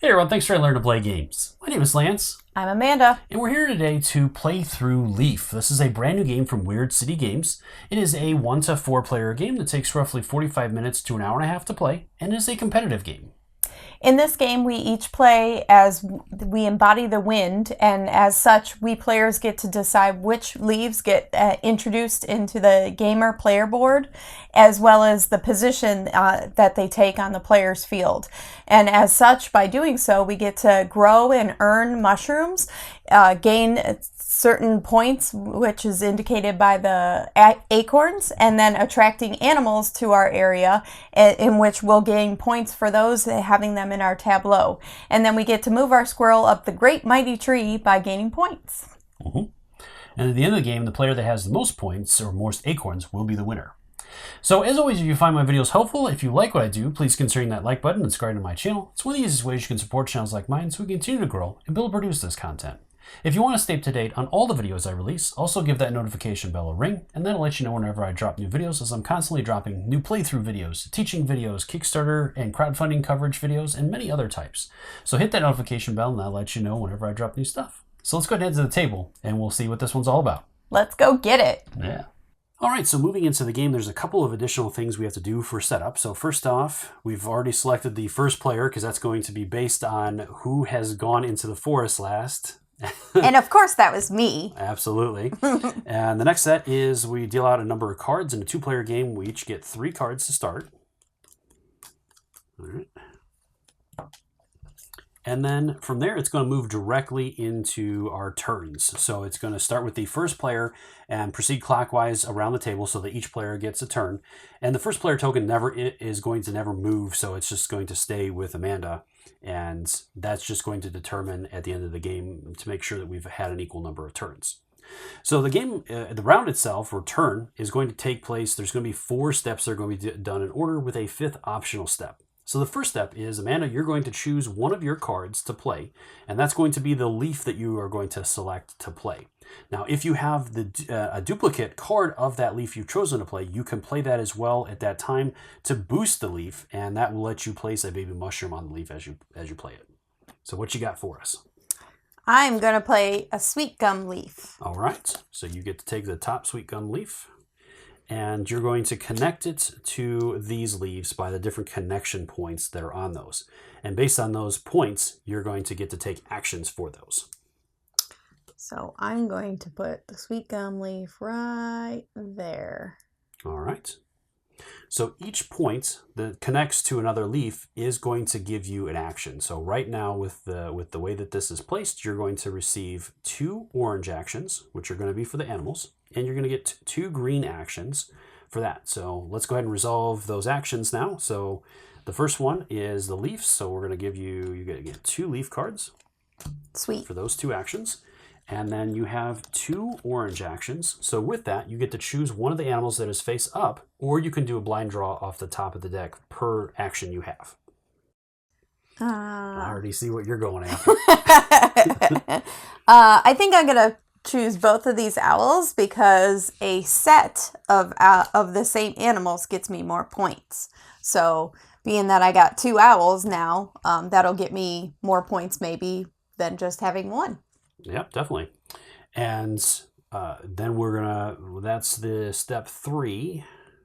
Hey everyone, thanks for learning to play games. My name is Lance. I'm Amanda. And we're here today to play through Leaf. This is a brand new game from Weird City Games. It is a 1 to 4 player game that takes roughly 45 minutes to an hour and a half to play, and is a competitive game. In this game, we each play as we embody the wind, and as such, we players get to decide which leaves get introduced into the gamer player board, as well as the position that they take on the player's field. And as such, by doing so, we get to grow and earn mushrooms, gain certain points, which is indicated by the acorns, and then attracting animals to our area, in which we'll gain points for those having them in our tableau. And then we get to move our squirrel up the great mighty tree by gaining points. Mm-hmm. And at the end of the game, the player that has the most points or most acorns will be the winner. So as always, if you find my videos helpful, if you like what I do, please consider hitting that like button and subscribing to my channel. It's one of the easiest ways you can support channels like mine so we continue to grow and build and produce this content. If you want to stay up to date on all the videos I release, also give that notification bell a ring, and that'll let you know whenever I drop new videos, as I'm constantly dropping new playthrough videos, teaching videos, Kickstarter and crowdfunding coverage videos, and many other types. So hit that notification bell and that'll let you know whenever I drop new stuff. So let's go ahead and head to the table and we'll see what this one's all about. Let's go get it. Yeah. All right, so moving into the game, there's a couple of additional things we have to do for setup. So first off, we've already selected the first player because that's going to be based on who has gone into the forest last. And of course, that was me. Absolutely. And the next set is we deal out a number of cards. In a 2-player game, we each get 3 cards to start. All right. And then from there, it's going to move directly into our turns. So it's going to start with the first player and proceed clockwise around the table so that each player gets a turn. And the first player token is going to never move, so it's just going to stay with Amanda. And that's just going to determine at the end of the game to make sure that we've had an equal number of turns. So the game, the round itself, or turn, is going to take place. There's going to be 4 steps that are going to be done in order with a 5th optional step. So the first step is, Amanda, you're going to choose one of your cards to play, and that's going to be the leaf that you are going to select to play. Now, if you have a duplicate card of that leaf you've chosen to play, you can play that as well at that time to boost the leaf, and that will let you place a baby mushroom on the leaf as you play it. So what you got for us? I'm going to play a sweet gum leaf. All right, so you get to take the top sweet gum leaf, and you're going to connect it to these leaves by the different connection points that are on those. And based on those points, you're going to get to take actions for those. So I'm going to put the sweet gum leaf right there. All right. So each point that connects to another leaf is going to give you an action. So right now, with the way that this is placed, you're going to receive 2 orange actions, which are going to be for the animals, and you're going to get 2 green actions for that. So let's go ahead and resolve those actions now. So the first one is the leaves. So we're going to give you get 2 leaf cards. Sweet. For those 2 actions. And then you have 2 orange actions. So with that, you get to choose one of the animals that is face up, or you can do a blind draw off the top of the deck per action you have. I already see what you're going after. I think I'm going to choose both of these owls because a set of the same animals gets me more points. So being that I got 2 owls now, that'll get me more points maybe than just having 1. Yep, definitely. And then that's the step 3,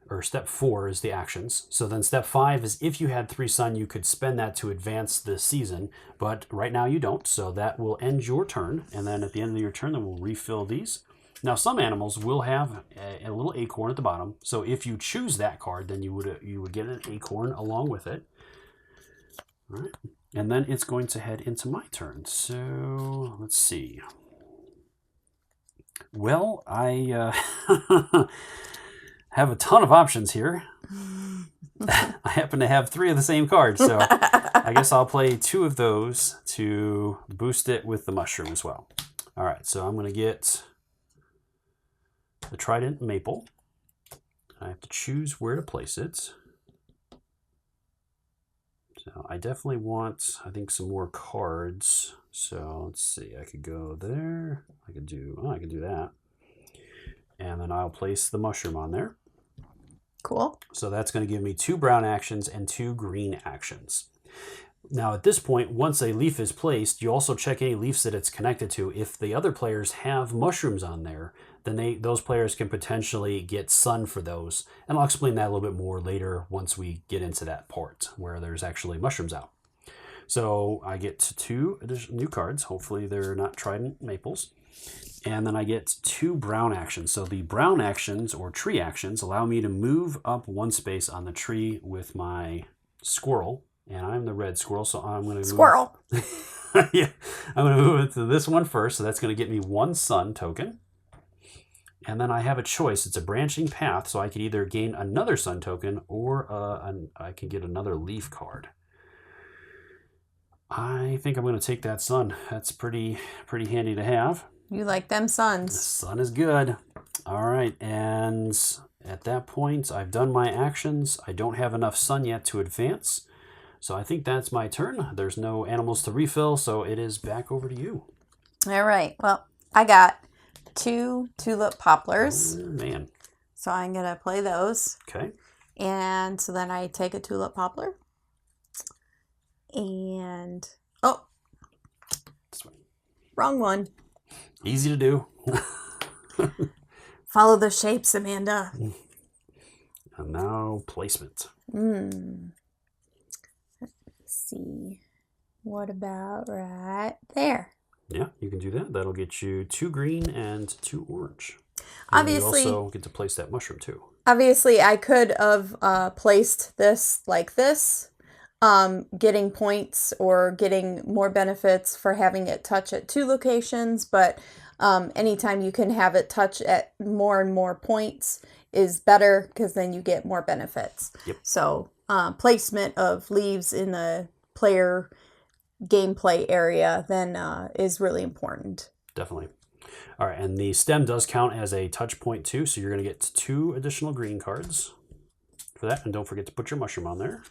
or step 4 is the actions. So then step 5 is if you had 3 sun, you could spend that to advance the season, but right now you don't. So that will end your turn. And then at the end of your turn, then we'll refill these. Now some animals will have a little acorn at the bottom. So if you choose that card, then you would get an acorn along with it. All right. And then it's going to head into my turn. So let's see. Well, I have a ton of options here. I happen to have 3 of the same cards, so I guess I'll play 2 of those to boost it with the mushroom as well. All right, so I'm going to get the Trident Maple. I have to choose where to place it. So I definitely want, I think, some more cards. So let's see, I could go there. I could do that. And then I'll place the mushroom on there. Cool. So that's going to give me 2 brown actions and 2 green actions. Now, at this point, once a leaf is placed, you also check any leaves that it's connected to. If the other players have mushrooms on there, then those players can potentially get sun for those. And I'll explain that a little bit more later once we get into that part where there's actually mushrooms out. So I get 2 additional new cards. Hopefully they're not trident maples. And then I get 2 brown actions. So the brown actions, or tree actions, allow me to move up 1 space on the tree with my squirrel. And I'm the red squirrel, so I'm going to Squirrel. Yeah, I'm going to move into this one first. So that's going to get me 1 sun token. And then I have a choice. It's a branching path, so I could either gain another sun token or I can get another leaf card. I think I'm going to take that sun. That's pretty handy to have. You like them suns. The sun is good. All right, and at that point, I've done my actions. I don't have enough sun yet to advance. So I think that's my turn. There's no animals to refill, so it is back over to you. All right. Well, I got 2 tulip poplars. Oh, man. So I'm going to play those. Okay. And so then I take a tulip poplar. And, wrong one. Easy to do. Follow the shapes, Amanda. And now placement. See, what about right there? Yeah, you can do that. That'll get you 2 green and 2 orange. And Obviously, you also get to place that mushroom too. Obviously, I could have placed this like this, getting points or getting more benefits for having it touch at 2 locations, but anytime you can have it touch at more and more points is better because then you get more benefits. Yep. So placement of leaves in the player gameplay area then is really important. Definitely. All right, and the stem does count as a touch point too, so you're going to get 2 additional green cards for that, and don't forget to put your mushroom on there.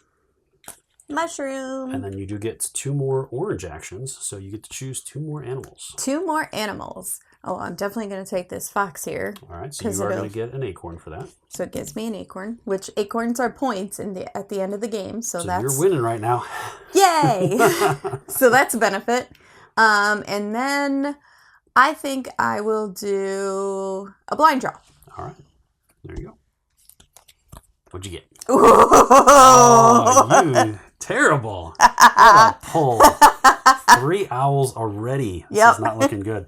Mushroom. And then you do get 2 more orange actions, so you get to choose 2 more animals. 2 more animals. Oh, I'm definitely going to take this fox here. All right, so you are going to get an acorn for that. So it gives me an acorn, which acorns are points at the end of the game. So that's... you're winning right now. Yay! So that's a benefit. And then I think I will do a blind draw. All right, there you go. What'd you get? Oh, you terrible. What a pull. 3 owls already. This is not looking good.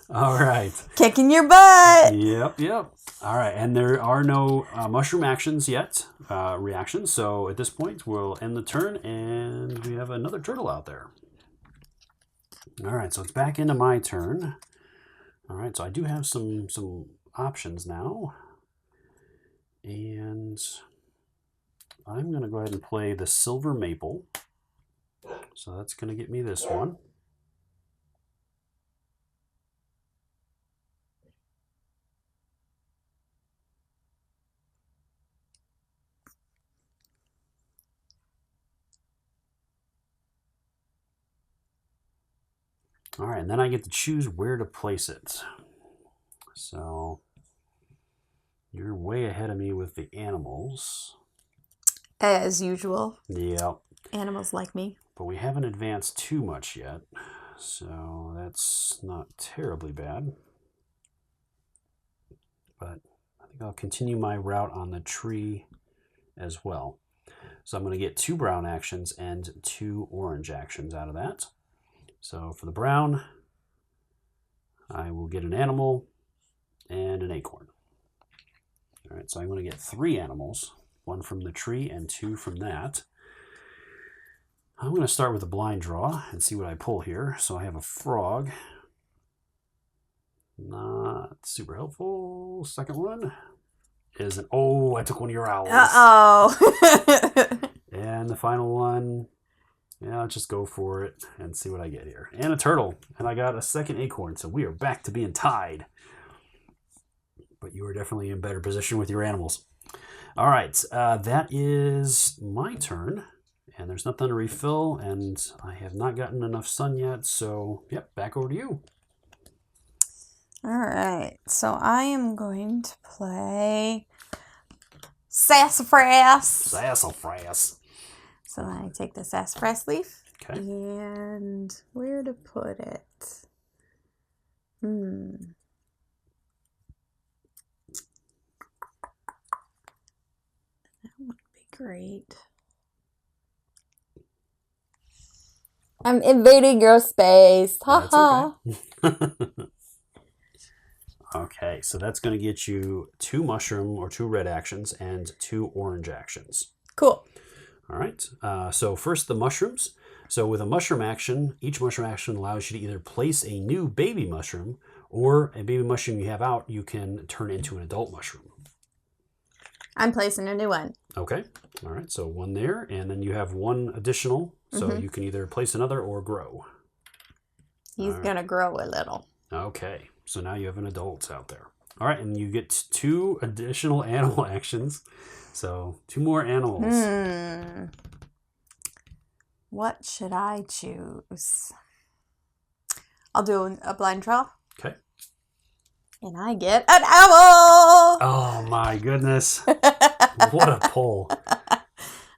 All right. Kicking your butt. Yep. All right, and there are no mushroom actions yet, reactions. So at this point, we'll end the turn, and we have another turtle out there. All right, so it's back into my turn. All right, so I do have some options now. And I'm going to go ahead and play the silver maple. So that's going to get me this one. All right, and then I get to choose where to place it. So you're way ahead of me with the animals. As usual. Yep. Animals like me. But we haven't advanced too much yet, so that's not terribly bad. But I think I'll continue my route on the tree as well. So I'm going to get 2 brown actions and 2 orange actions out of that. So for the brown, I will get an animal and an acorn. All right, so I'm going to get 3 animals, 1 from the tree and 2 from that. I'm going to start with a blind draw and see what I pull here. So I have a frog. Not super helpful. Second one is an... Oh, I took one of your owls. Uh-oh. And the final one, yeah, I'll just go for it and see what I get here. And a turtle. And I got a second acorn, so we are back to being tied. But you are definitely in better position with your animals. All right, that is my turn. And there's nothing to refill, and I have not gotten enough sun yet. So, yep, back over to you. All right, so I am going to play Sassafras. Sassafras. So So then I take the sassafras leaf. Okay. And where to put it? That would be great. I'm invading your space. Ha ha. Okay. Okay, so that's going to get you 2 mushroom or 2 red actions and 2 orange actions. Cool. All right. So first the mushrooms. So with a mushroom action, each mushroom action allows you to either place a new baby mushroom or a baby mushroom you have out, you can turn into an adult mushroom. I'm placing a new one. Okay. All right. So 1 there, and then you have 1 additional. So you can either place another or grow. He's going to grow a little. Okay. So now you have an adult out there. All right. And you get 2 additional animal actions. So 2 more animals. What should I choose? I'll do a blind draw. Okay. And I get an owl. Oh my goodness. What a pull.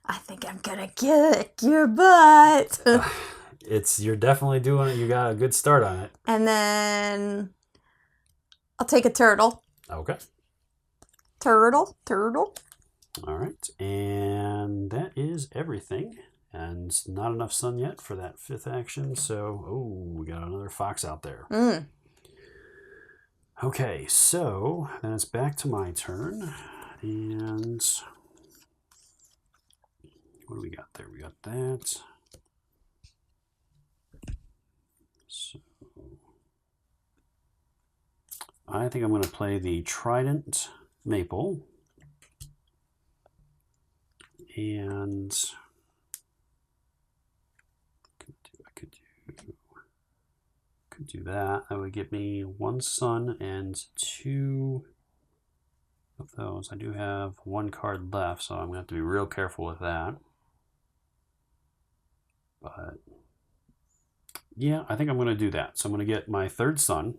I think I'm going to kick your butt. You're definitely doing it. You got a good start on it. And then I'll take a turtle. Okay. Turtle. All right. And that is everything. And not enough sun yet for that 5th action. So, we got another fox out there. Okay, so then it's back to my turn. And what do we got there? We got that. So I think I'm going to play the Trident Maple. And could do that. That would give me 1 sun and 2 of those. I do have 1 card left, so I'm going to have to be real careful with that. But yeah, I think I'm going to do that. So I'm going to get my 3rd sun.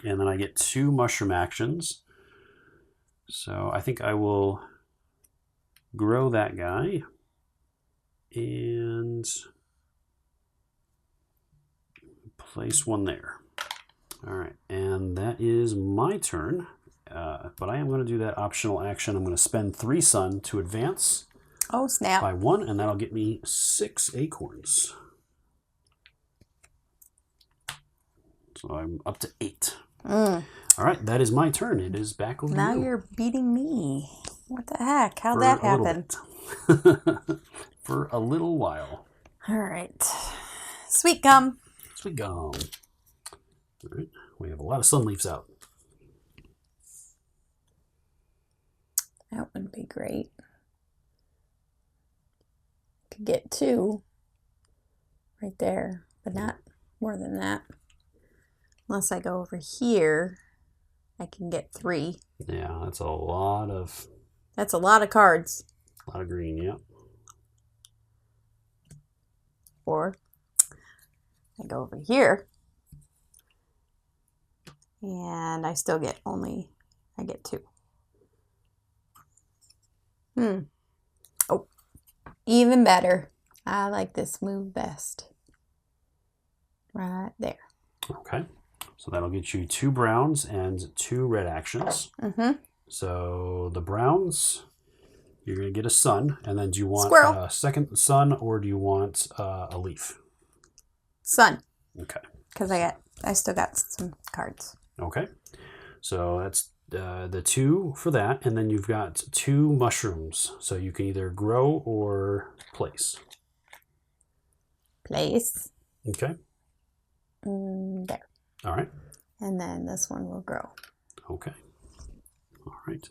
And then I get 2 mushroom actions. So I think I will grow that guy. And place 1 there. All right, and that is my turn. But I am going to do that optional action. I'm going to spend 3 sun to advance. Oh, snap. By 1, and that'll get me 6 acorns. So I'm up to 8. All right, that is my turn. It is back over now to you. Now you're beating me. What the heck? How'd that happen? For a little while. All right. Sweet gum. Sweet gum. All right, we have a lot of sun leaves out. That would be great. Could get 2 right there, but not more than that. Unless I go over here, I can get 3. Yeah, that's a lot of... That's a lot of cards. A lot of green, yeah. Or I go over here, and I still get I get 2. Oh, even better. I like this move best. Right there. Okay. So that'll get you 2 browns and 2 red actions. So the browns, you're going to get a sun. And then do you want a second sun or do you want a leaf? Sun. Okay. Because I still got some cards. Okay. So that's the 2 for that. And then you've got 2 mushrooms. So you can either grow or place. Place. Okay. There. All right. And then this one will grow. Okay. All right.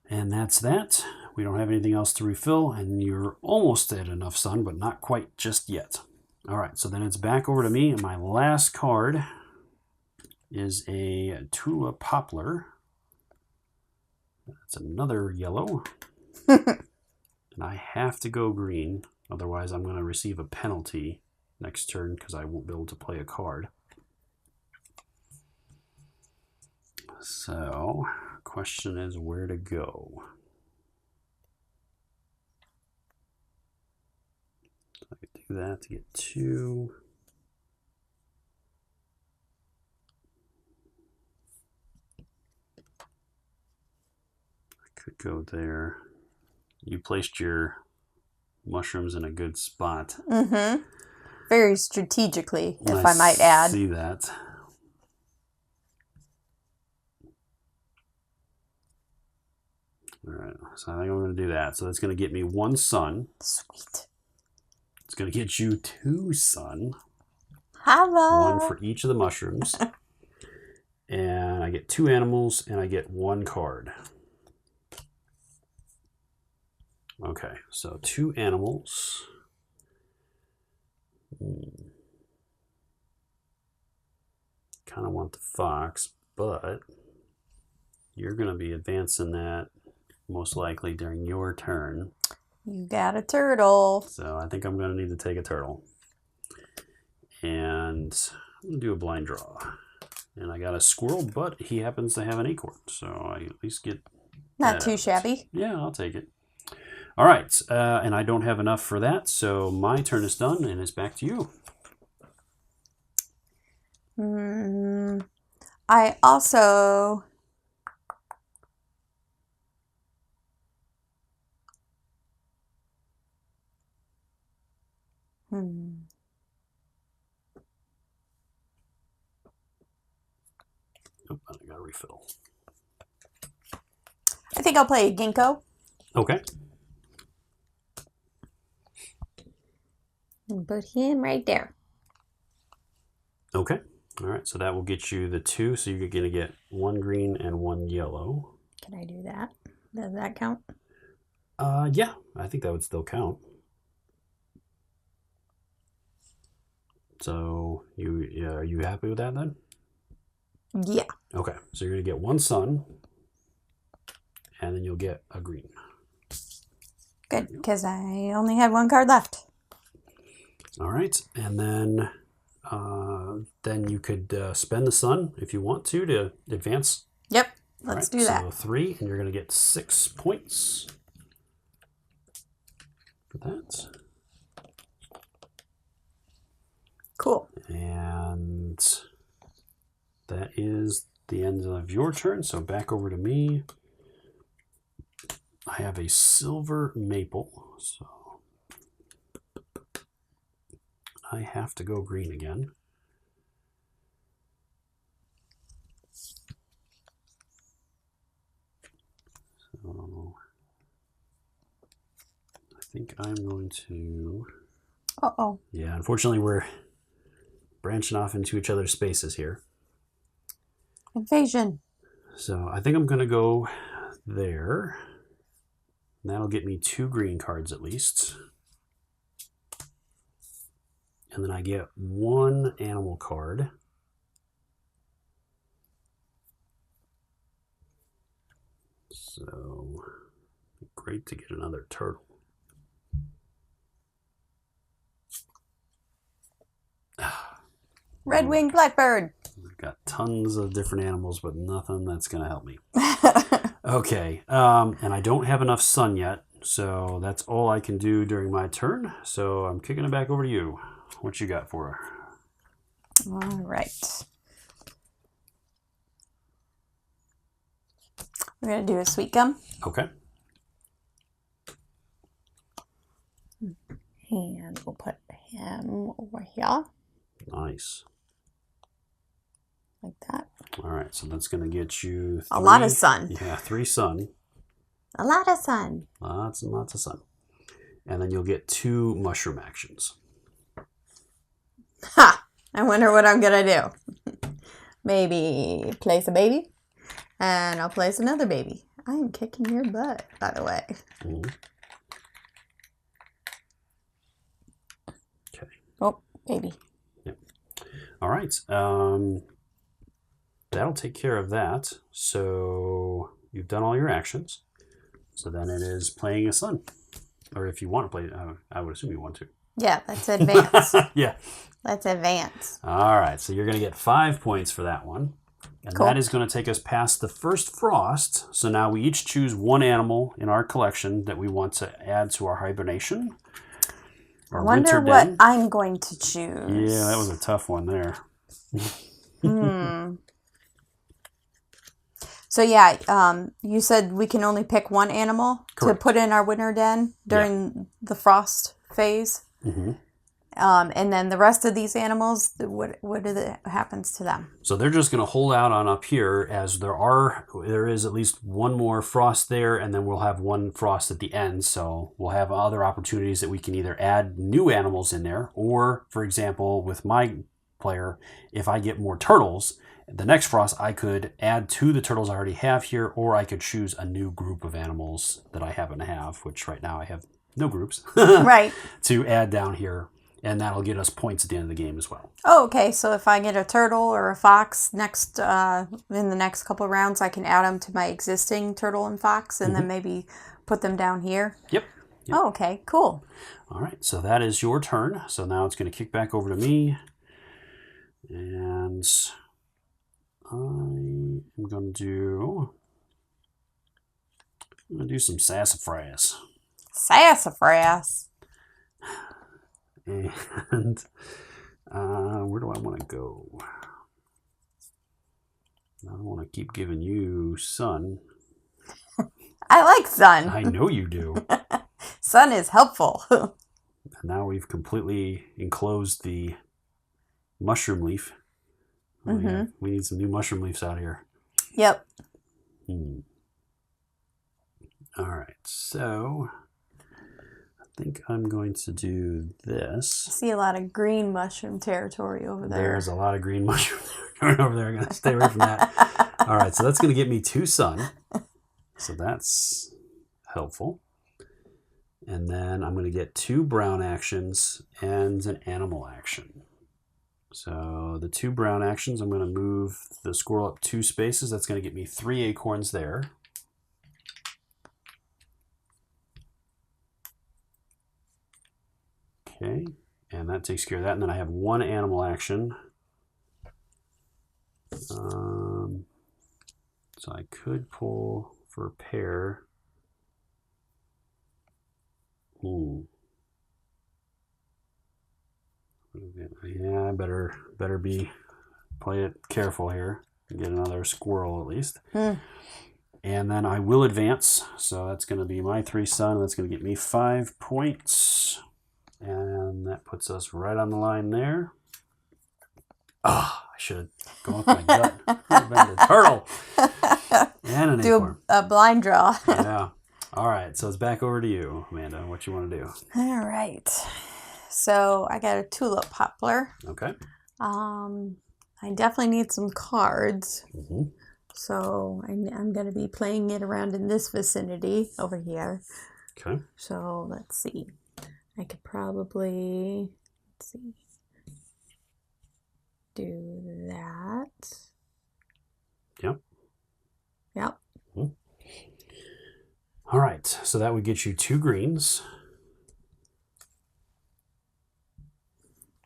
And that's that. We don't have anything else to refill, and you're almost at enough sun, but not quite just yet. All right, so then it's back over to me, and my last card is a Tula Poplar. That's another yellow. And I have to go green, otherwise I'm going to receive a penalty next turn because I won't be able to play a card. So, question is where to go. do that to get 2. I could go there. You placed your mushrooms in a good spot. Mm-hmm. Very strategically, if I might add. See that. All right, so I think I'm going to do that. So that's going to get me 1 sun. Sweet. It's going to get you 2 sun. Hava. 1 for each of the mushrooms. And I get 2 animals, and I get 1 card. Okay, so 2 animals. Kind of want the fox, but you're going to be advancing that most likely during your turn. You got a turtle. So I think I'm going to need to take a turtle. And I'm going to do a blind draw. And I got a squirrel, but he happens to have an acorn. So I at least get Not too shabby. Yeah, I'll take it. All right, and I don't have enough for that, so my turn is done, and it's back to you. I also... Oh, I got to refill. I think I'll play a ginkgo. Okay. And put him right there. Okay. All right, so that will get you the 2, so you're going to get 1 green and 1 yellow. Can I do that? Does that count? Yeah, I think that would still count. So are you happy with that then? Yeah. Okay, so you're going to get 1 sun, and then you'll get a green. Good, because I only had 1 card left. All right, and then you could spend the sun if you want to advance. Yep, let's do that. So 3, and you're going to get 6 points for that. Cool. And that is the end of your turn, so back over to me. I have a silver maple, so I have to go green again. So I think I'm going to... Uh-oh. Yeah, unfortunately we're branching off into each other's spaces here. Invasion. So I think I'm going to go there. That'll get me 2 green cards at least. And then I get 1 animal card. So great to get another turtle. Red-winged blackbird. I've got tons of different animals, but nothing that's going to help me. Okay, and I don't have enough sun yet, so that's all I can do during my turn. So I'm kicking it back over to you. What you got for her? All right. We're going to do a sweet gum. Okay. And we'll put him over here. Nice. Like that. All right, so that's going to get you 3, a lot of sun. Yeah, 3 sun. A lot of sun. Lots and lots of sun. And then you'll get 2 mushroom actions. Ha! I wonder what I'm going to do. Maybe place a baby. And I'll place another baby. I am kicking your butt, by the way. Mm-hmm. Okay. Oh, baby. Yep. All right. That'll take care of that. So you've done all your actions. So then it is playing a sun. Or if you want to play, I would assume you want to. Yeah, let's advance. Yeah. Let's advance. All right. So you're going to get 5 points for that one. And cool. That is going to take us past the first frost. So now we each choose 1 animal in our collection that we want to add to our hibernation. I wonder what I'm going to choose. Yeah, that was a tough one there. So yeah, you said we can only pick one animal to put in our winter den during the frost phase. Mm-hmm. And then the rest of these animals, what happens to them? So they're just going to hold out on up here, as there is at least one more frost there, and then we'll have one frost at the end. So we'll have other opportunities that we can either add new animals in there, or, for example, with my player, if I get more turtles, the next frost I could add to the turtles I already have here, or I could choose a new group of animals that I happen to have, which right now I have no groups, right, to add down here. And that'll get us points at the end of the game as well. Oh, okay. So if I get a turtle or a fox in the next couple of rounds, I can add them to my existing turtle and fox, and then maybe put them down here. Yep. Oh, okay. Cool. All right. So that is your turn. So now it's going to kick back over to me, and I am going to some sassafras. Sassafras. And where do I want to go? I don't want to keep giving you sun. I like sun. I know you do. Sun is helpful. And now we've completely enclosed the mushroom leaf. We need some new mushroom leaves out here. Yep. All right, so I think I'm going to do this. I see a lot of green mushroom territory over there. There's a lot of green mushroom territory over there. I'm going to stay away from that. All right, so that's going to get me 2 sun. So that's helpful. And then I'm going to get 2 brown actions and an animal action. So the 2 brown actions, I'm going to move the squirrel up 2 spaces. That's going to get me 3 acorns there. Okay, and that takes care of that. And then I have 1 animal action. So I could pull for a pair. Yeah, I better play it careful here. Get another squirrel at least. And then I will advance. So that's going to be my 3 sun. That's going to get me 5 points. And that puts us right on the line there. I should have gone with my gut. I've been a turtle. And an acorn. Do a blind draw. Yeah. All right. So it's back over to you, Amanda. What you want to do? All right. So I got a tulip poplar. Okay. I definitely need some cards. So I'm going to be playing it around in this vicinity over here. Okay. So let's see. I could probably, do that. Yep. Yep. All right. So that would get you 2 greens.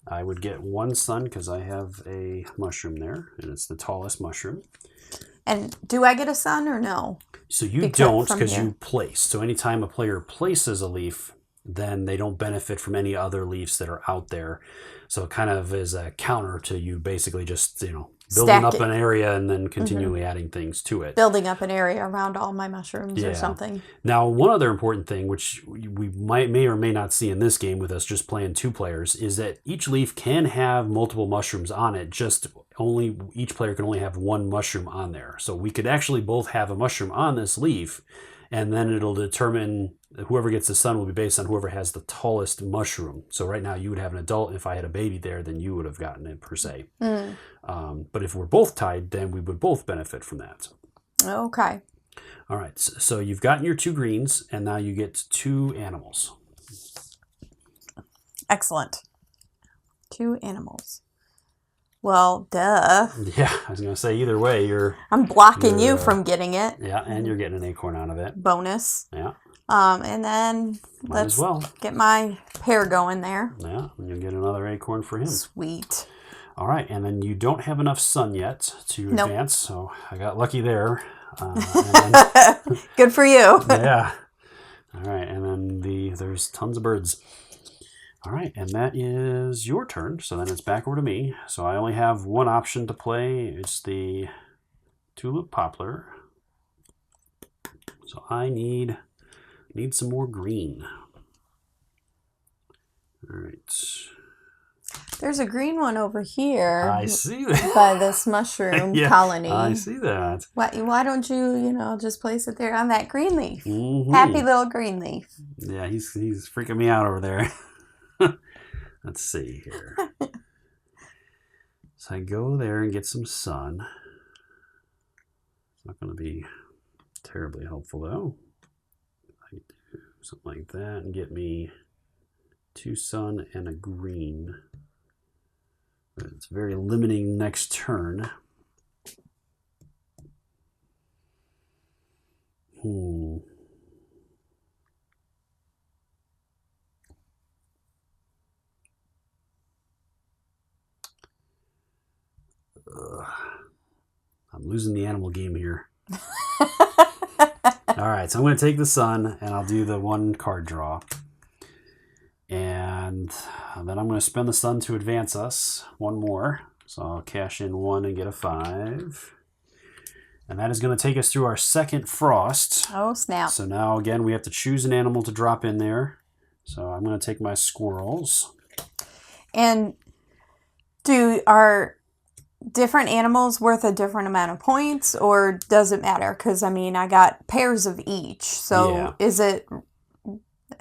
I would get 1 sun because I have a mushroom there, and it's the tallest mushroom. And do I get a sun or no? So you don't, because you place. So anytime a player places a leaf, then they don't benefit from any other leaves that are out there. So it kind of is a counter to you basically just, building up an area and then continually adding things to it. Building up an area around all my mushrooms or something. Now, one other important thing, which we may or may not see in this game with us just playing 2 players, is that each leaf can have multiple mushrooms on it, just each player can only have 1 mushroom on there. So we could actually both have a mushroom on this leaf, and then it'll determine whoever gets the sun will be based on whoever has the tallest mushroom. So right now you would have an adult. If I had a baby there, then you would have gotten it per se. But if we're both tied, then we would both benefit from that. Okay. All right. So you've gotten your 2 greens, and now you get 2 animals. Excellent. 2 animals. Well, duh. Yeah, I was going to say either way, I'm blocking you from getting it. Yeah, and you're getting an acorn out of it. Bonus. Yeah. And then let's get my pair going there. Yeah, and you'll get another acorn for him. Sweet. All right, and then you don't have enough sun yet to advance, so I got lucky there. Good for you. Yeah. All right, and then there's tons of birds. All right, and that is your turn. So then it's back over to me. So I only have one option to play. It's the Tulip Poplar. So I need some more green. All right. There's a green one over here. I see that. By this mushroom Yeah, colony. I see that. Why don't you, just place it there on that green leaf? Mm-hmm. Happy little green leaf. Yeah, he's freaking me out over there. Let's see here. So I go there and get some sun. It's not going to be terribly helpful though. I do something like that and get me 2 sun and a green. But it's very limiting next turn. I'm losing the animal game here. All right, so I'm going to take the sun and I'll do the 1 card draw. And then I'm going to spend the sun to advance us 1 more. So I'll cash in 1 and get a 5. And that is going to take us through our second frost. Oh, snap. So now, again, we have to choose an animal to drop in there. So I'm going to take my squirrels. And are different animals worth a different amount of points, or does it matter? Because, I got pairs of each. So Is it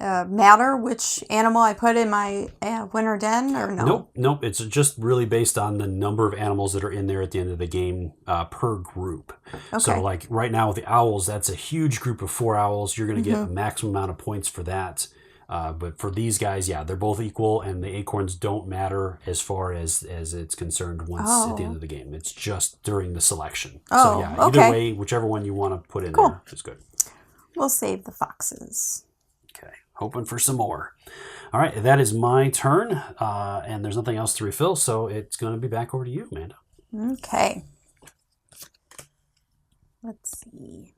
matter which animal I put in my winter den, or no? Nope. It's just really based on the number of animals that are in there at the end of the game per group. Okay. So like right now with the owls, that's a huge group of 4 owls. You're going to get a maximum amount of points for that. But for these guys, they're both equal, and the acorns don't matter as far as it's concerned once at the end of the game. It's just during the selection. Oh, so either way, whichever one you want to put in there is good. We'll save the foxes. Okay, hoping for some more. All right, that is my turn, and there's nothing else to refill, so it's going to be back over to you, Amanda. Okay. Let's see.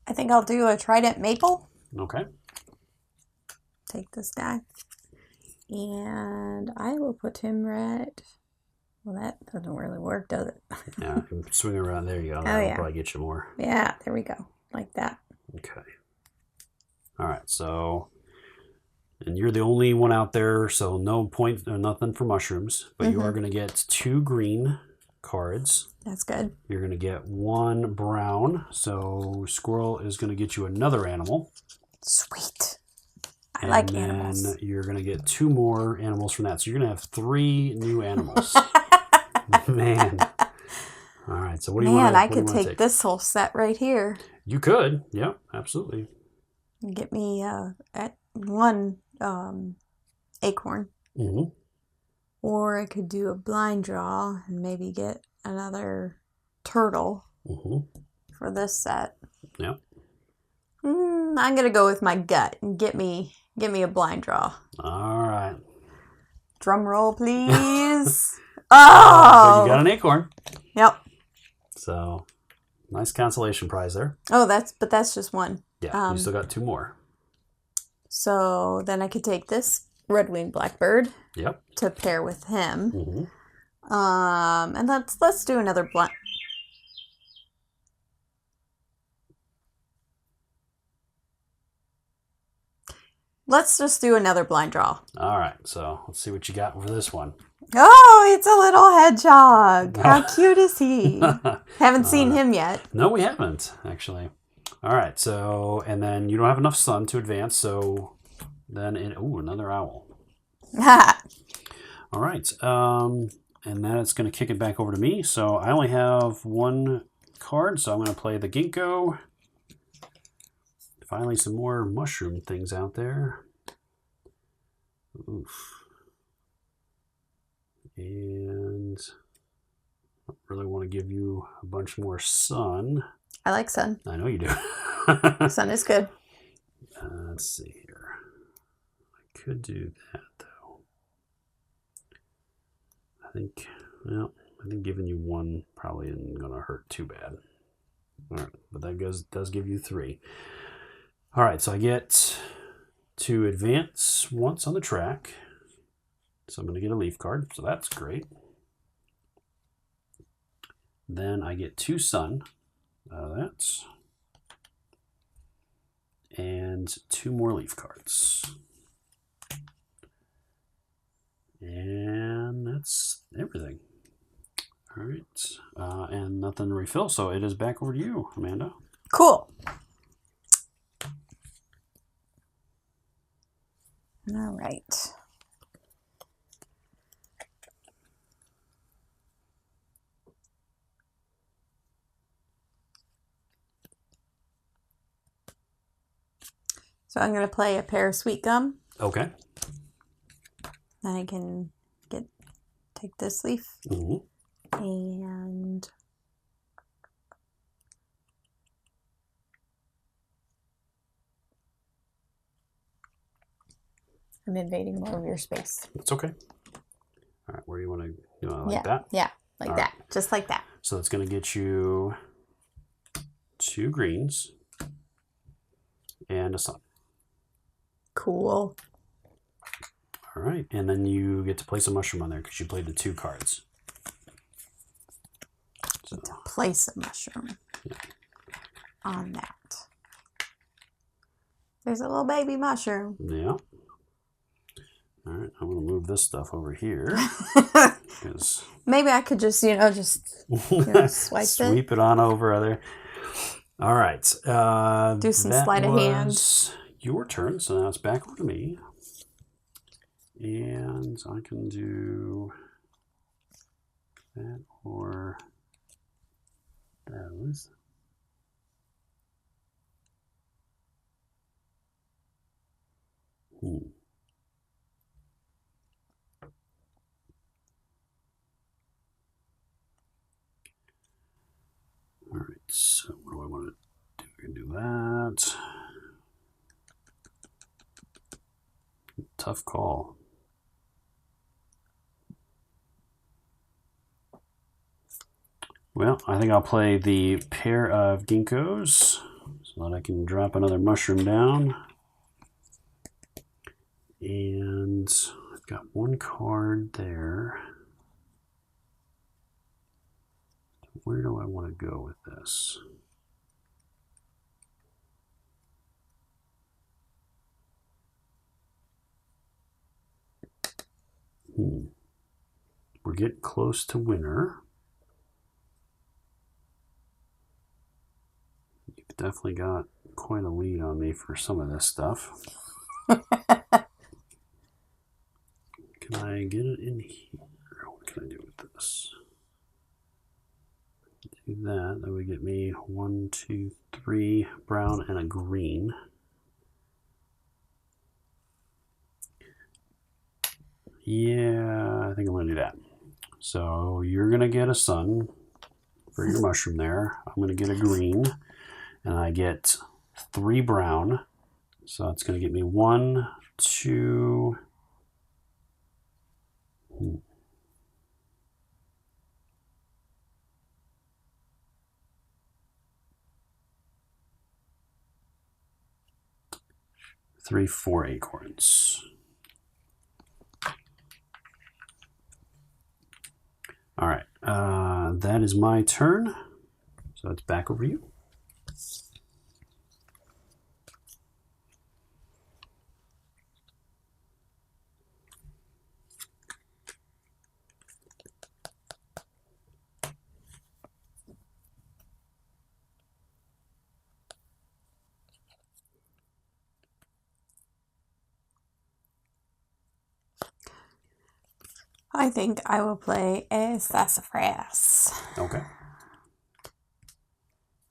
I think I'll do a trident maple. Okay. Take this guy. And I will put him right... Well, that doesn't really work, does it? Yeah, swing around. There you go. That'll probably get you more. Yeah, there we go. Like that. Okay. All right, so... And you're the only one out there, so no point or nothing for mushrooms. But you are going to get 2 green cards. That's good. You're going to get 1 brown. So squirrel is going to get you another animal. Sweet. I like animals. And then you're going to get 2 more animals from that. So you're going to have 3 new animals. Man. All right, so what do you want to take? Man, I could take this whole set right here. You could. Yeah, absolutely. Get me 1 acorn. Mm-hmm. Or I could do a blind draw and maybe get another turtle for this set. Yeah. I'm going to go with my gut and get me a blind draw. All right. Drum roll, please. So you got an acorn. Yep. So, nice consolation prize there. Oh, that's just 1. Yeah, you still got 2 more. So then I could take this red-winged blackbird. Yep. To pair with him. And let's do another blind. Let's just do another blind draw. All right, so let's see what you got for this one. Oh, it's a little hedgehog. How cute is he? Haven't seen him yet. No, we haven't, actually. All right, so, and then you don't have enough sun to advance, so then, another owl. All right, and then it's going to kick it back over to me. So I only have 1 card, so I'm going to play the ginkgo. Finally, some more mushroom things out there. Oof. And I really want to give you a bunch more sun. I like sun. I know you do. Sun is good. Let's see here. I could do that, though. well, I think giving you 1 probably isn't going to hurt too bad. All right, but that does give you 3. All right, so I get to advance once on the track. So I'm going to get a leaf card, so that's great. Then I get 2 sun. That's and 2 more leaf cards. And that's everything. All right, and nothing to refill, so it is back over to you, Amanda. Cool. All right. So I'm going to play a pair of sweet gum. Okay. Then I can take this leaf. Mm-hmm. And I'm invading more of your space. That's okay. All right, where you want to like that? Yeah, like All that. right. Just like that. So it's going to get you 2 greens and a sun. Cool. All right, and then you get to place a mushroom on there because you played the 2 cards. So, To place a mushroom on that. There's a little baby mushroom. yeah. All right, I'm going to move this stuff over here. Maybe I could just, swipe Sweep it on over there. All right. Do some sleight of hand. Your turn, so now it's back over to me. And I can do that or those. All right, so what do I want to do? I can do that. Tough call. Well, I think I'll play the pair of ginkgos so that I can drop another mushroom down. And I've got 1 card there. Where do I want to go with this? We're getting close to winter. You've definitely got quite a lead on me for some of this stuff. Can I get it in here? What can I do with this? Do that. That would get me 1, 2, 3 brown and a green. Yeah, I think I'm going to do that. So you're going to get a sun for your mushroom there. I'm going to get a green, and I get 3 brown. So it's going to get me 1, 2. 3, 4 acorns. All right, that is my turn. So it's back over to you. I think I will play a sassafras. Okay.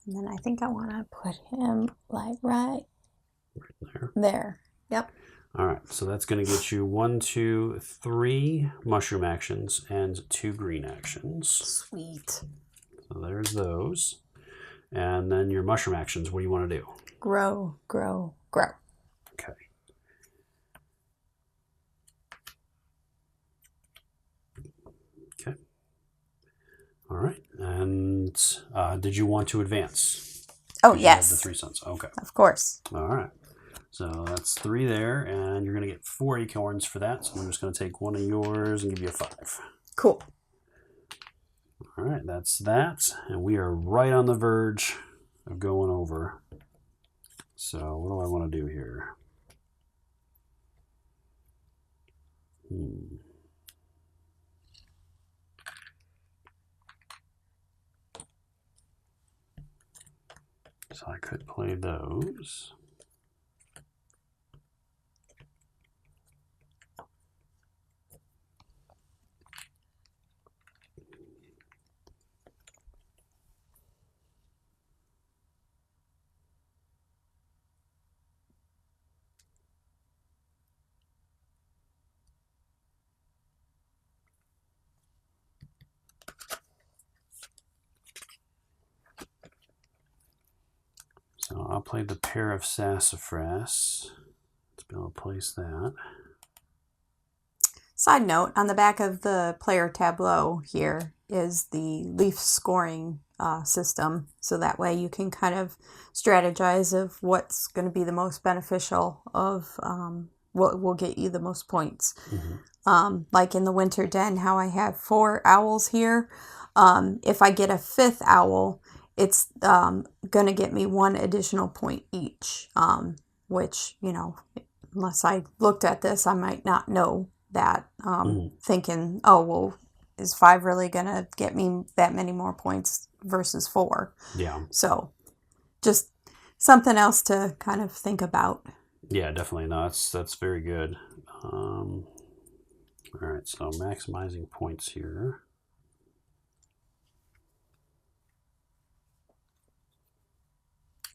And then I think I want to put him like right there. There. Yep. All right, so that's going to get you 1, 2, 3 mushroom actions and 2 green actions. Sweet. So there's those. And then your mushroom actions, what do you want to do? Grow, grow, grow. Okay. All right. And did you want to advance? Oh, 'Cause you have yes. the 3 suns. Okay. Of course. All right. So that's 3 there, and you're going to get 4 acorns for that. So I'm just going to take one of yours and give you a 5. Cool. All right, that's that. And we are right on the verge of going over. So what do I want to do here? So I could play those. So I'll play the pair of sassafras to be able to place that. Side note, on the back of the player tableau here is the leaf scoring system. So that way you can kind of strategize of what's going to be the most beneficial of what will get you the most points. Like in the winter den, how I have 4 owls here. If I get a 5th owl, it's going to get me 1 additional point each, which, you know, unless I looked at this, I might not know that, thinking, oh, well, is 5 really going to get me that many more points versus 4? Yeah. So just something else to kind of think about. Yeah, definitely. No, that's very good. All right, so maximizing points here.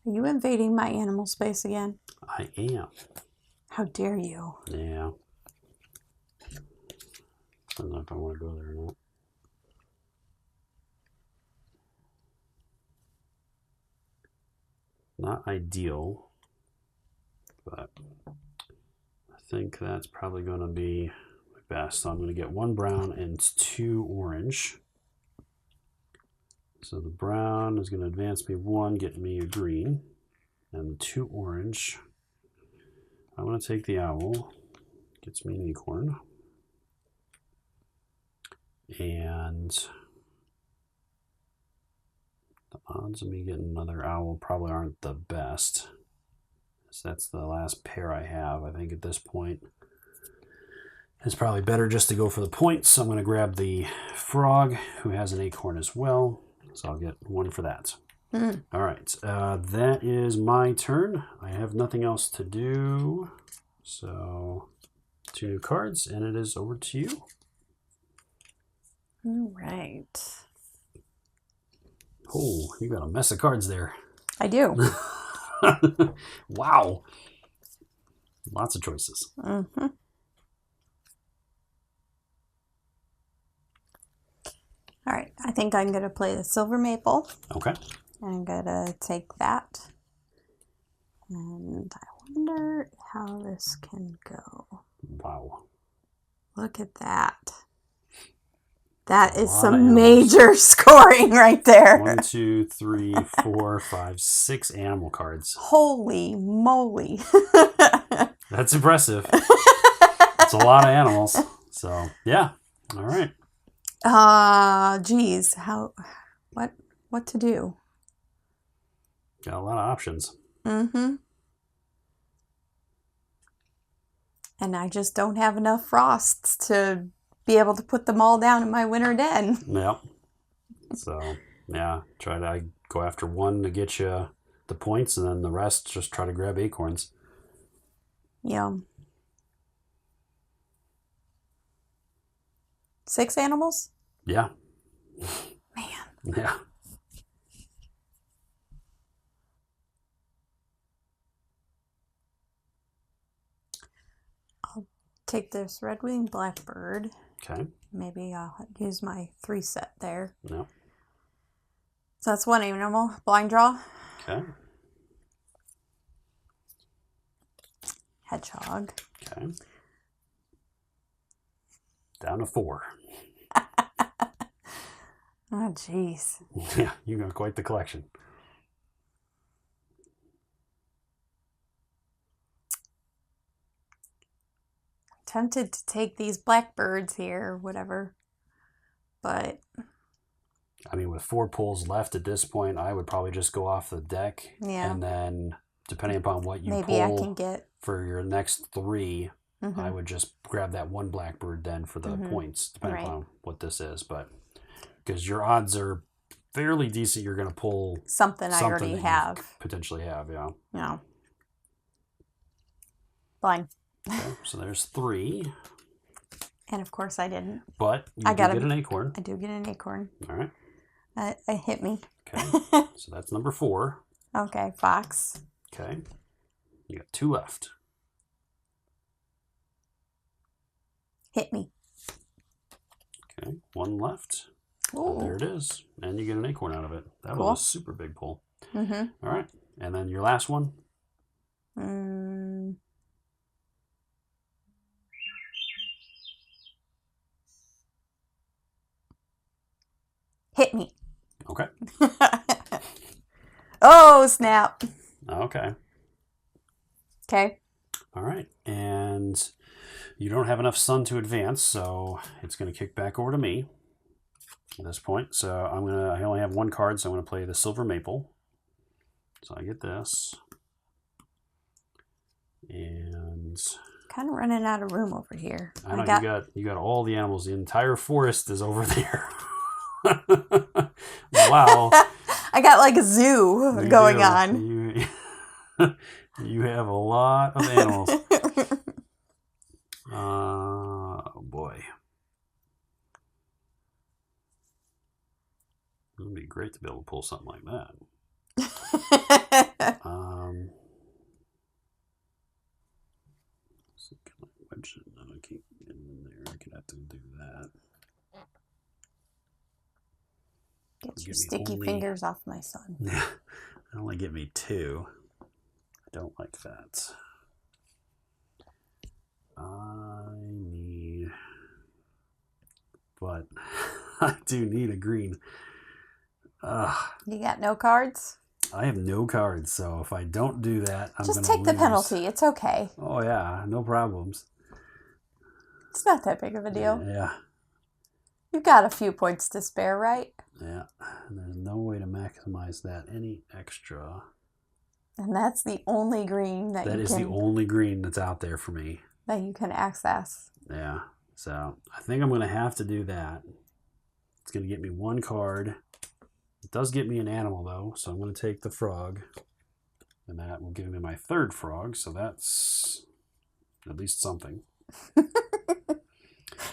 Are you invading my animal space again? I am. How dare you? Yeah. I don't know if I want to go there or not. Not ideal, but I think that's probably going to be my best. So I'm going to get 1 brown and 2 orange. So the brown is going to advance me 1, get me a green, and the 2 orange. I'm going to take the owl, gets me an acorn, and the odds of me getting another owl probably aren't the best. So that's the last pair I have. I think at this point it's probably better just to go for the points. So I'm going to grab the frog, who has an acorn as well. So I'll get 1 for that. All right, that is my turn. I have nothing else to do. So 2 new cards, and it is over to you. All right. Oh, you got a mess of cards there. I do. Wow. Lots of choices. Mm-hmm. All right, I think I'm going to play the silver maple. Okay. I'm going to take that. And I wonder how this can go. Wow. Look at that. That is lot of some animals. Major scoring right there. 1, 2, 3, 4, 5, 6 animal cards. Holy moly. That's impressive. It's a lot of animals. So, yeah. All right. Geez, what to do? Got a lot of options. Mm-hmm. And I just don't have enough frosts to be able to put them all down in my winter den. Yep. So, yeah, try to go after 1 to get you the points, and then the rest just try to grab acorns. Yeah. 6 animals? Yeah. Man. Yeah. I'll take this red-winged blackbird. Okay. Maybe I'll use my 3 set there. No. So that's 1 animal. Blind draw. Okay. Hedgehog. Okay. Down to 4. Oh, jeez. Yeah, you got quite the collection. Tempted to take these blackbirds here or whatever, but I mean, with 4 pulls left at this point, I would probably just go off the deck. Yeah. And then, depending upon what you maybe pull I can get for your next 3, I would just grab that 1 blackbird then for the points, depending upon what this is. But because your odds are fairly decent, you're going to pull something I already that have. You potentially have, yeah. Yeah. Blind. Okay, so there's 3. And of course I didn't. But you get an acorn. I do get an acorn. All right. It hit me. Okay. So that's number 4. Okay, fox. Okay. You got 2 left. Hit me. Okay. 1 left. And there it is. And you get an acorn out of it. That was a super big pull. All right. And then your last one. Hit me. Okay. Oh, snap. Okay. Okay. All right. And you don't have enough sun to advance, so it's going to kick back over to me at this point. So I only have 1 card, so I'm going to play the silver maple. So I get this. And kind of running out of room over here. I know you got all the animals. The entire forest is over there. Wow. I got like a zoo going on. You have a lot of animals. Oh boy. It would be great to be able to pull something like that. So can I wedge it? No, I can't get in there. I could have to do that. Get your sticky fingers off my son. Yeah. Only give me 2. I don't like that. But I do need a green. You got no cards? I have no cards, so if I don't do that, I'm going to just take the penalty. It's okay. Oh, yeah. No problems. It's not that big of a deal. Yeah. You've got a few points to spare, right? Yeah. And there's no way to maximize that any extra. And that's the only green that is the only green that's out there for me. That you can access. Yeah. So I think I'm going to have to do that. It's going to get me 1 card. It does get me an animal, though, so I'm going to take the frog. And that will give me my 3rd frog, so that's at least something.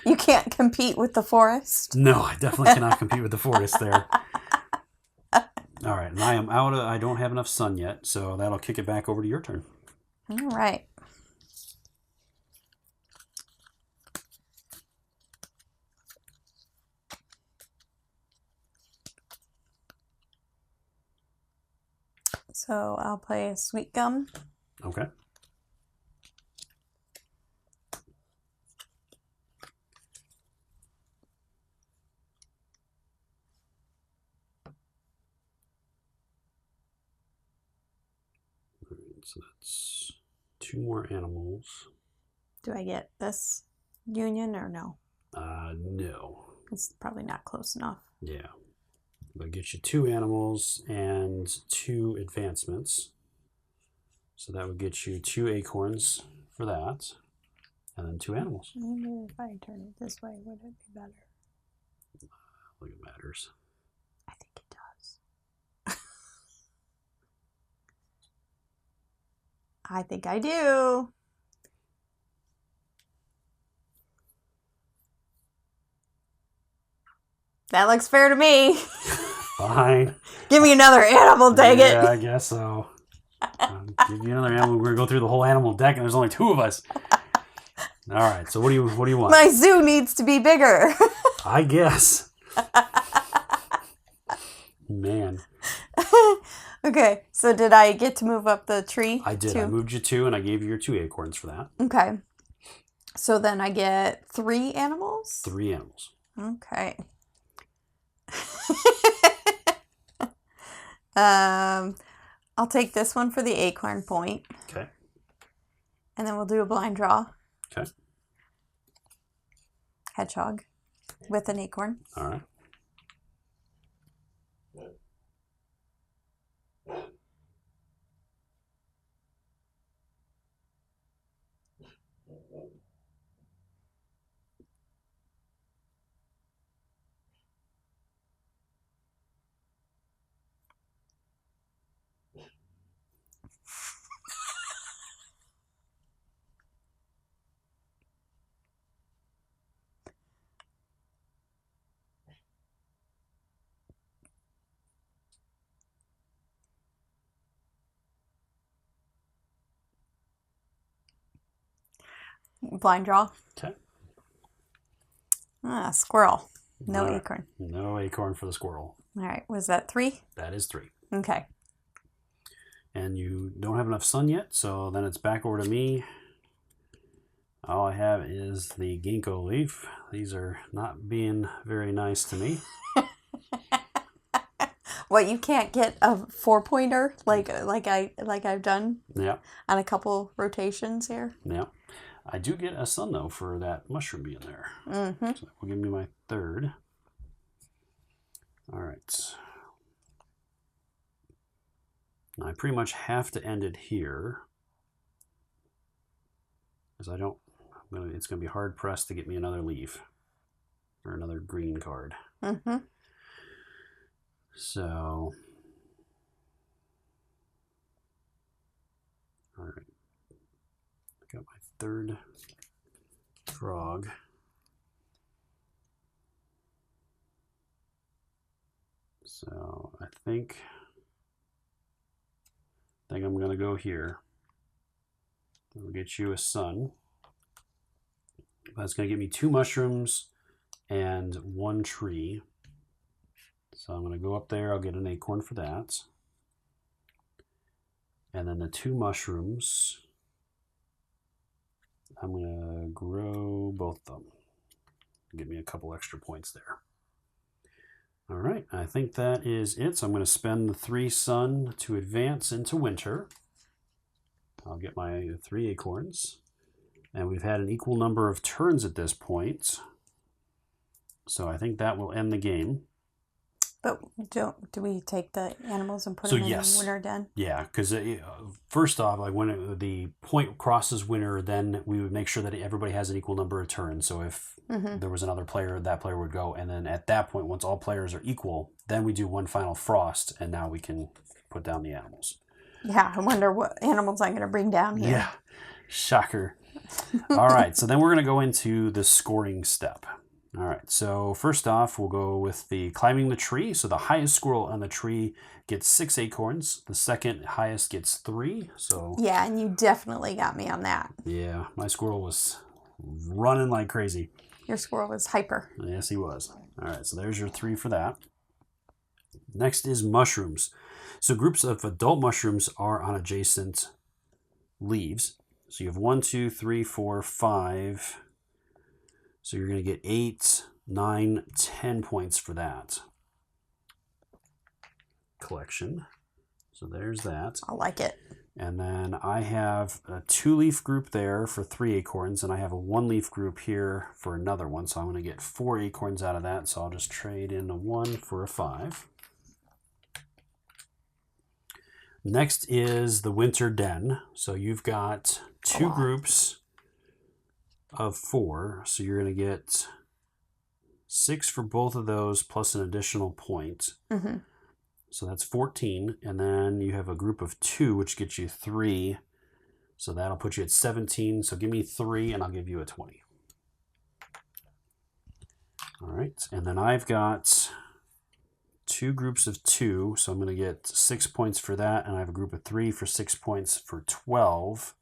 You can't compete with the forest? No, I definitely cannot compete with the forest there. All right, and I am out of... I don't have enough sun yet, so that'll kick it back over to your turn. All right. So I'll play a sweet gum. Okay. So that's 2 more animals. Do I get this union or no? No. It's probably not close enough. Yeah. But get you 2 animals and 2 advancements. So that would get you 2 acorns for that. And then 2 animals. Maybe if I turn it this way, would it be better? I think it matters. I think it does. I think I do. That looks fair to me. Fine. Give me another animal, dang it. Yeah, I guess so. Give you another animal. We're going to go through the whole animal deck, and there's only 2 of us. All right, so what do you want? My zoo needs to be bigger. I guess. Man. Okay, so did I get to move up the tree? I did. I moved you 2, and I gave you your 2 acorns for that. Okay. So then I get 3 animals? 3 animals. Okay. I'll take this one for the acorn point. Okay. And then we'll do a blind draw. Okay. Hedgehog with an acorn. All right. Blind draw. Okay. Squirrel. No All right. acorn. No acorn for the squirrel. All right. Was that 3? That is 3. Okay. And you don't have enough sun yet, so then it's back over to me. All I have is the ginkgo leaf. These are not being very nice to me. What, you can't get a 4-pointer like I've done? Yeah. On a couple rotations here. Yeah. I do get a sun though for that mushroom being there. Mm-hmm. So that will give me my 3rd. All right. I pretty much have to end it here because it's going to be hard pressed to get me another leaf or another green card. Mm-hmm. So, all right. I got my 3rd frog. So I think I'm going to go here. We'll get you a sun. That's going to give me 2 mushrooms and 1 tree. So I'm going to go up there. I'll get an acorn for that. And then the 2 mushrooms, I'm going to grow both of them. Give me a couple extra points there. All right, I think that is it. So I'm going to spend the 3 sun to advance into winter. I'll get my 3 acorns. And we've had an equal number of turns at this point. So I think that will end the game. But do we take the animals and put them in the winter den? Yeah, because first off, like when the point crosses winter, then we would make sure that everybody has an equal number of turns. So if there was another player, that player would go. And then at that point, once all players are equal, then we do one final frost, and now we can put down the animals. Yeah, I wonder what animals I'm going to bring down here. Yeah, shocker. All right, so then we're going to go into the scoring step. All right, so first off, we'll go with the climbing the tree. So the highest squirrel on the tree gets 6 acorns. The second highest gets 3. So yeah, and you definitely got me on that. Yeah, my squirrel was running like crazy. Your squirrel was hyper. Yes, he was. All right, so there's your 3 for that. Next is mushrooms. So groups of adult mushrooms are on adjacent leaves. So you have 1, 2, 3, 4, 5. So you're going to get 8, 9, 10 points for that collection. So there's that. I like it. And then I have a 2-leaf group there for 3 acorns, and I have a 1-leaf group here for another one. So I'm going to get 4 acorns out of that. So I'll just trade in a 1 for a 5. Next is the winter den. So you've got 2 groups of 4, so you're going to get 6 for both of those plus an additional point. Mm-hmm. So that's 14, and then you have a group of 2, which gets you 3, so that'll put you at 17. So give me 3 and I'll give you a 20. All right, and then I've got 2 groups of 2, so I'm going to get 6 points for that, and I have a group of 3 for 6 points for 12.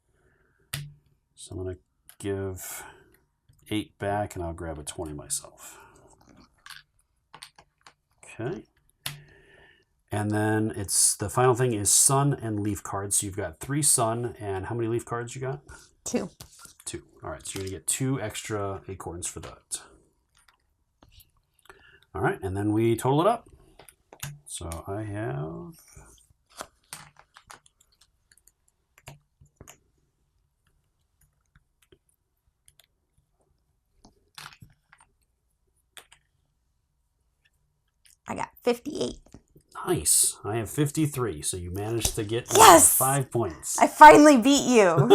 So I'm going to give 8 back, and I'll grab a 20 myself. Okay. And then the final thing is sun and leaf cards. So you've got 3 sun, and how many leaf cards you got? 2. 2. All right, so you're going to get 2 extra acorns for that. All right, and then we total it up. So I have... I got 58. Nice. I have 53, so you managed to get 5 points. I finally beat you.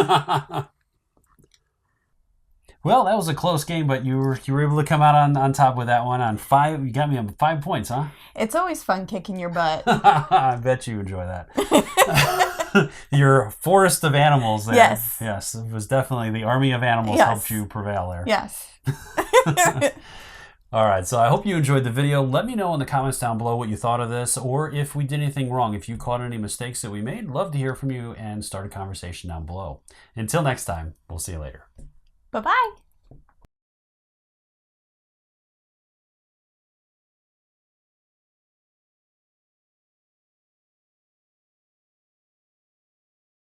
Well, that was a close game, but you were able to come out on top with that one on 5. You got me on 5 points, huh? It's always fun kicking your butt. I bet you enjoy that. Your forest of animals there. Yes. Yes, it was definitely the army of animals helped you prevail there. Yes. All right, so I hope you enjoyed the video. Let me know in the comments down below what you thought of this, or if we did anything wrong. If you caught any mistakes that we made, love to hear from you and start a conversation down below. Until next time, we'll see you later. Bye-bye.